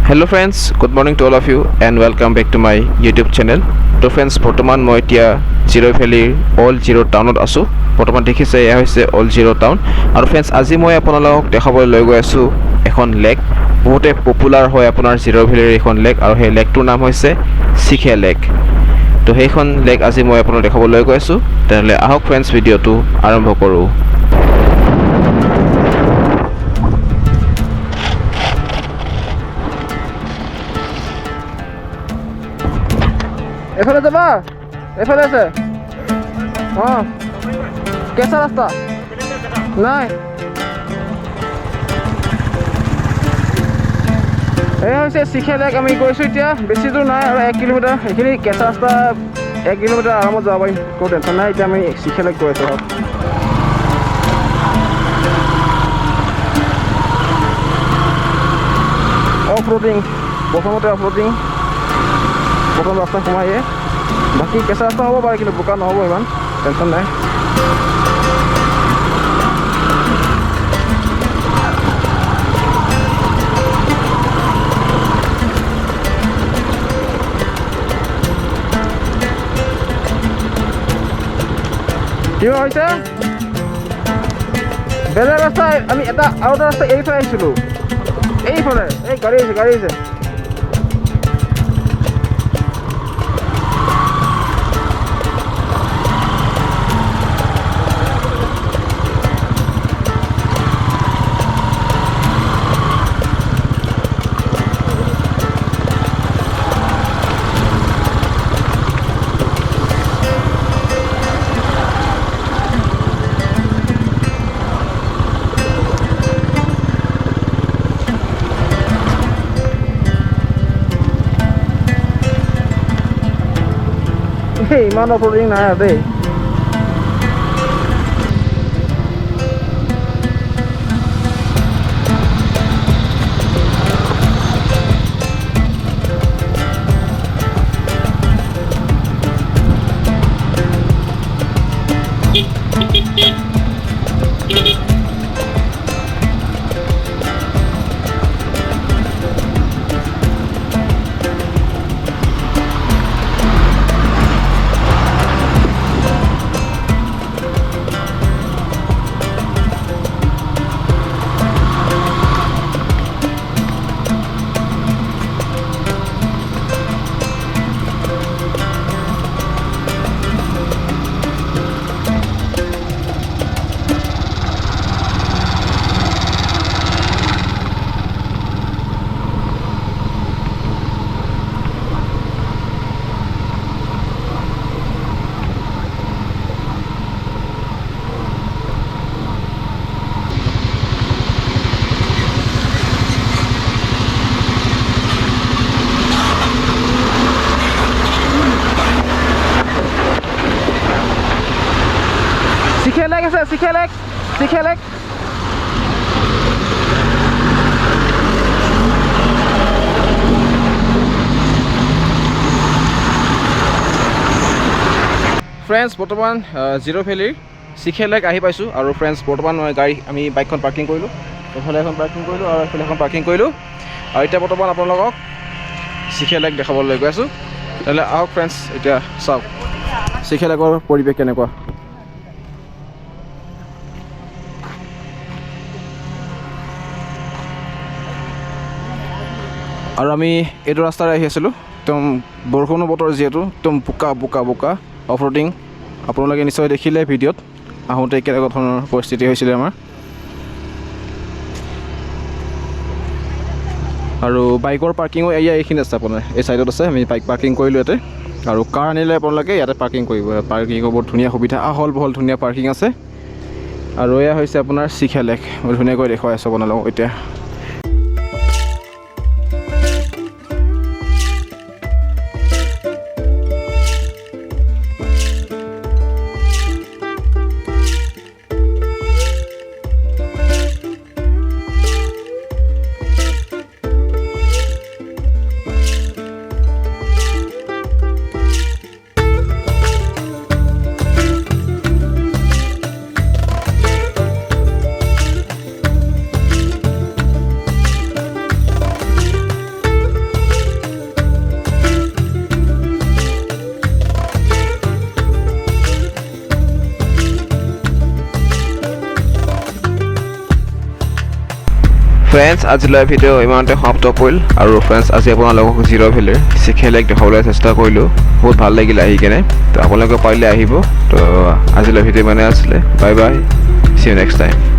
Hello friends, good morning to all of you and welcome back to my YouTube channel. To friends, বৰ্তমান মই এতিয়া zero' ভেলীৰ old zero' টাউনত আছোঁ. বৰ্তমান দেখিছে এয়া হৈছে অল্ড জিৰ' টাউন আৰু ফ্ৰেণ্ডছ আজি মই আপোনালোকক দেখাবলৈ লৈ গৈ আছোঁ এখন লেক. বহুতে পপুলাৰ হয় আপোনাৰ জিৰ' ভেলীৰ এখন লেক আৰু সেই লেকটোৰ নাম হৈছে চিখে লেক. তো সেইখন লেক আজি মই আপোনালোকক দেখাবলৈ লৈ গৈ আছোঁ. তেনেহ'লে আহক ফ্ৰেণ্ডছ ভিডিঅ'টো আৰম্ভ কৰোঁ. এফালে যাবা এফালে আছে কেঁচা ৰাস্তা নাই এয়া হৈছে চিখে লেক. আমি গৈছোঁ এতিয়া, বেছি দূৰ নাই আৰু 1 কিলোমিটাৰ. এইখিনি কেঁচা ৰাস্তা 1 কিলোমিটাৰ আৰামত যাব পাৰিম, কোনো টেনশ্যন নাই. এতিয়া আমি চিখে লেক গৈ আছোঁ. অফ ৰোডিং, প্ৰথমতে অফ ৰোডিং, প্ৰথম ৰাস্তা সোমাইয়ে. বাকী কেঁচা ৰাস্তা হ'ব পাৰে কিন্তু বোকা নহ'ব, ইমান টেনশ্যন নাই. কিবা হৈছে বেলেগ ৰাস্তা, আমি আৰু এটা ৰাস্তা এৰি থৈ আহিছিলোঁ. এইফালে এই গাড়ী আহিছে. ইমান অফৰোডিং নাই আৰু দেই. চিখে লেক ফ্ৰেণ্ডছ, বৰ্তমান জিৰ' ভেলীৰ চিখে লেক আহি পাইছোঁ. আৰু ফ্ৰেণ্ডছ, বৰ্তমান আমি বাইকখন পাৰ্কিং কৰিলোঁ. এইফালে এখন পাৰ্কিং কৰিলোঁ আৰু এইফালে এখন পাৰ্কিং কৰিলোঁ. আৰু এতিয়া বৰ্তমান আপোনালোকক চিখে লেক দেখাবলৈ গৈ আছোঁ. তেতিয়াহ'লে আহক ফ্ৰেণ্ডছ, এতিয়া চাওক চিখে লেকৰ পৰিৱেশ কেনেকুৱা. আৰু আমি এইটো ৰাস্তাৰে আহি আছিলোঁ. একদম বৰষুণৰ বতৰ যিহেতু, একদম বোকা অফ ৰোডিং. আপোনালোকে নিশ্চয় দেখিলে ভিডিঅ'ত আহোঁতে কেনেকুৱা ধৰণৰ পৰিস্থিতি হৈছিলে আমাৰ. আৰু বাইকৰ পাৰ্কিঙো এৰিয়া এইখিনি আছে, আপোনাৰ এই ছাইডত আছে. আমি বাইক পাৰ্কিং কৰিলোঁ ইয়াতে. আৰু কাৰ আনিলে আপোনালোকে ইয়াতে পাৰ্কিং কৰিব. পাৰ্কিঙৰ বহুত ধুনীয়া সুবিধা, আহল বহল ধুনীয়া পাৰ্কিং আছে. আৰু এয়া হৈছে আপোনাৰ চিখে লেক. মই ধুনীয়াকৈ দেখুৱাই আছোঁ আপোনালোকক এতিয়া. ফ্ৰেণ্ডছ আজিলৈ ভিডিঅ' ইমানতে সমাপ্ত কৰিল আৰু ফ্ৰেণ্ডছ আজি আপোনালোকক জিৰ' ভেলীৰ চিখে লেক দেখাবলৈ চেষ্টা কৰিলোঁ বহুত ভাল লাগিল আহি কেনে তো আপোনালোকে পাৰিলে আহিব তো আজিলৈ ভিডিঅ' ইমানে আছিলে bye bye see you next time